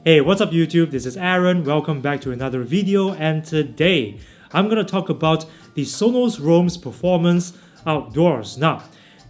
Hey, what's up YouTube? This is Aaron. Welcome back to another video, and today I'm gonna talk about the Sonos Roam's performance outdoors. Now,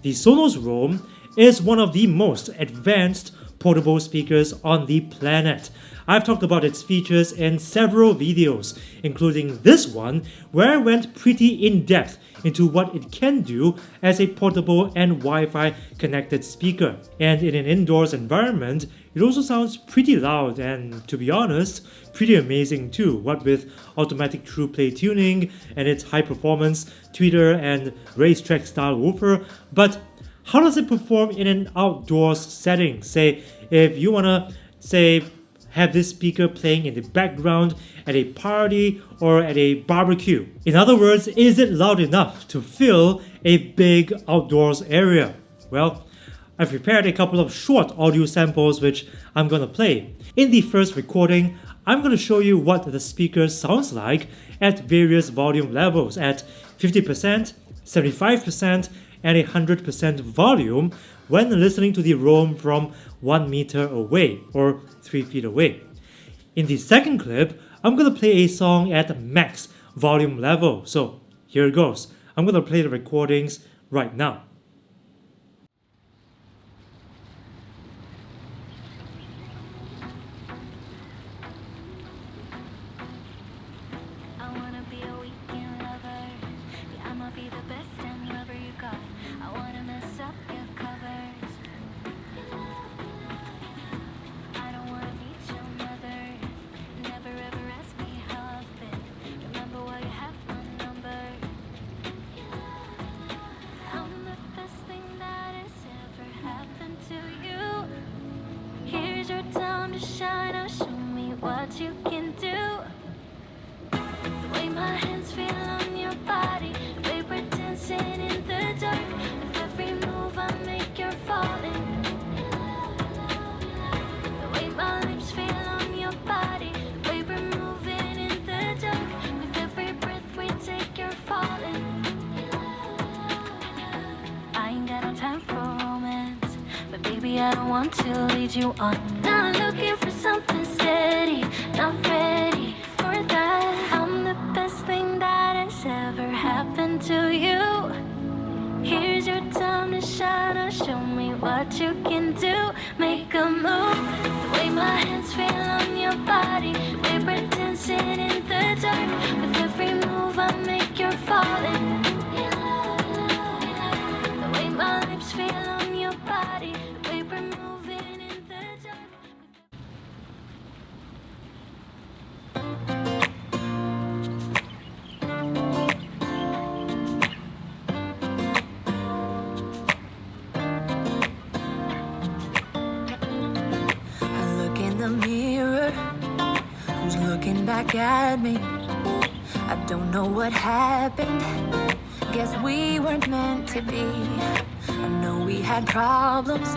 the Sonos Roam is one of the most advanced portable speakers on the planet. I've talked about its features in several videos, including this one, where I went pretty in-depth into what it can do as a portable and Wi-Fi connected speaker. And in an indoors environment, it also sounds pretty loud and, to be honest, pretty amazing too, what with automatic true play tuning and its high performance tweeter and racetrack style woofer. But how does it perform in an outdoors setting? Say, if you wanna, have this speaker playing in the background at a party or at a barbecue. In other words, is it loud enough to fill a big outdoors area? Well, I've prepared a couple of short audio samples which I'm gonna play. In the first recording, I'm gonna show you what the speaker sounds like at various volume levels at 50%, 75%, and 100% volume when listening to the Roam from 1 meter away or 3 feet away. In the second clip, I'm gonna play a song at max volume level. So here it goes. I'm gonna play the recordings right now. I wanna be a weekend lover. Yeah, I'ma be the best damn lover you got. I wanna mess up your covers. I don't wanna meet your mother. Never ever ask me how I've been. Remember why you have my number. I'm the best thing that has ever happened to you. Here's your time to shine. Now show me what you can do. The way my hands feel on your body, the way we're dancing in the dark. With every move I make, you're falling. The way my lips feel on your body, the way we're moving in the dark. With every breath we take, you're falling. I ain't got no time for romance, but baby, I don't want to lead you on. Not looking for something steady, not ready for that. I'm the best thing that has ever happened to you. Here's your time to shine. Now show me what you can do. Make a move. The way my hands feel on your body, the way we're dancing in the dark. With every move I make, you're falling. The way my lips feel on your body, the way we're moving in the dark. I look in the mirror, who's looking back at me? I don't know what happened, guess we weren't meant to be. I know we had problems,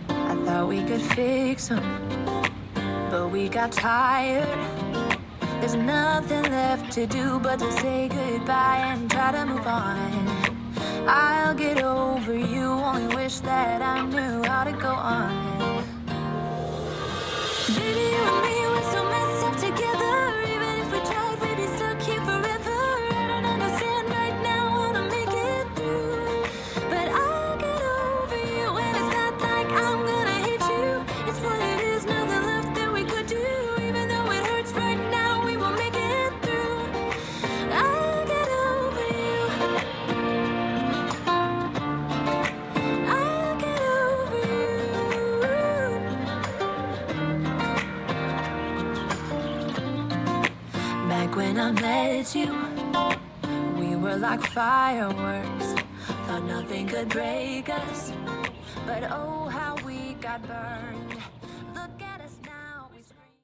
I thought we could fix them, but we got tired. There's nothing left to do but to say goodbye and try to move on. I'll get over you, only wish that I knew how to go on. Baby, you and me, we're so messed up together. Even if we tried, we'd be stuck here forever. I don't understand right now, wanna make it through, but I'll get over you. And it's not like I'm gonna hate you, it's what it is, nothing left that we could do. Even though it hurts right now, we will make it through. I'll get over you. I'll get over you. Back when I met you, we were like fireworks. Thought nothing could break us, but oh how we got burned. Look at us now, we scream.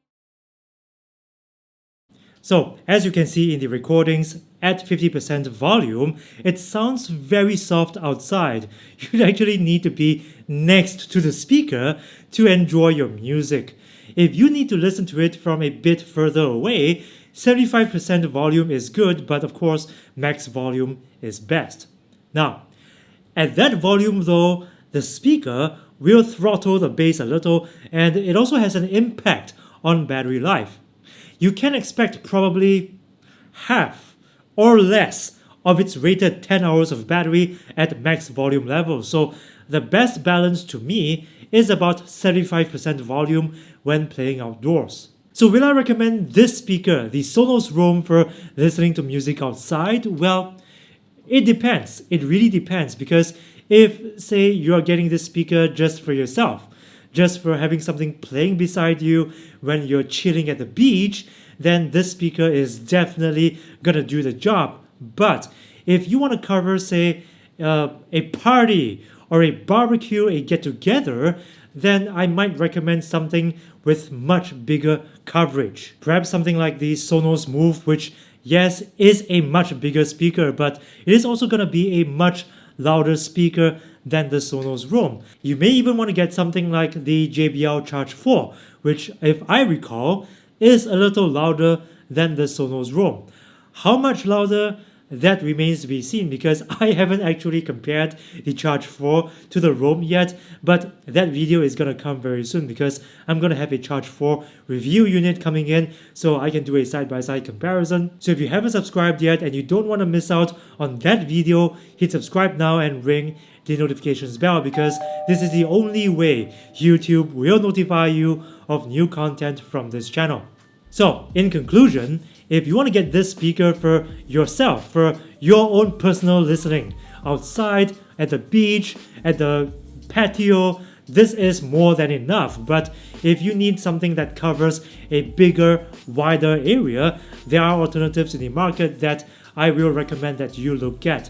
So, as you can see in the recordings, at 50% volume, it sounds very soft outside. You'd actually need to be next to the speaker to enjoy your music. If you need to listen to it from a bit further away, 75% volume is good, but of course, max volume is best. Now, at that volume though, the speaker will throttle the bass a little, and it also has an impact on battery life. You can expect probably half or less of its rated 10 hours of battery at max volume level. So the best balance to me is about 75% volume when playing outdoors. So will I recommend this speaker, the Sonos Roam, for listening to music outside? Well, it depends. It really depends, because if, say, you're getting this speaker just for yourself, just for having something playing beside you when you're chilling at the beach, then this speaker is definitely gonna do the job. But if you want to cover, say, a party or a barbecue, a get-together, then I might recommend something with much bigger coverage. Perhaps something like the Sonos Move, which, yes, is a much bigger speaker, but it is also going to be a much louder speaker than the Sonos Roam. You may even want to get something like the JBL Charge 4, which, if I recall, is a little louder than the Sonos Roam. How much louder? That remains to be seen, because I haven't actually compared the Charge 4 to the Roam yet, but that video is going to come very soon, because I'm going to have a Charge 4 review unit coming in, so I can do a side-by-side comparison. So if you haven't subscribed yet and you don't want to miss out on that video, hit subscribe now and ring the notifications bell, because this is the only way YouTube will notify you of new content from this channel. So, in conclusion, if you want to get this speaker for yourself, for your own personal listening, outside, at the beach, at the patio, this is more than enough. But if you need something that covers a bigger, wider area, there are alternatives in the market that I will recommend that you look at.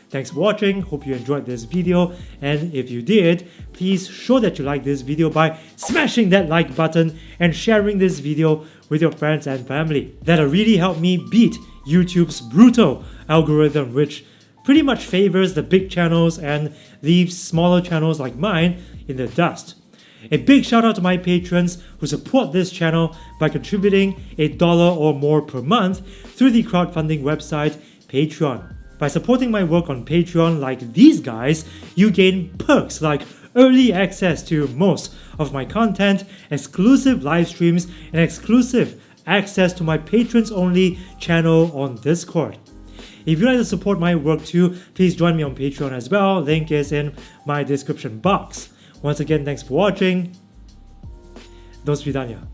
Thanks for watching, hope you enjoyed this video, and if you did, please show that you like this video by smashing that like button and sharing this video with your friends and family. That'll really help me beat YouTube's brutal algorithm, which pretty much favors the big channels and leaves smaller channels like mine in the dust. A big shout out to my patrons who support this channel by contributing $1 or more per month through the crowdfunding website Patreon. By supporting my work on Patreon like these guys, you gain perks like early access to most of my content, exclusive live streams, and exclusive access to my patrons only channel on Discord. If you'd like to support my work too, please join me on Patreon as well. Link is in my description box. Once again, thanks for watching. Do svidania.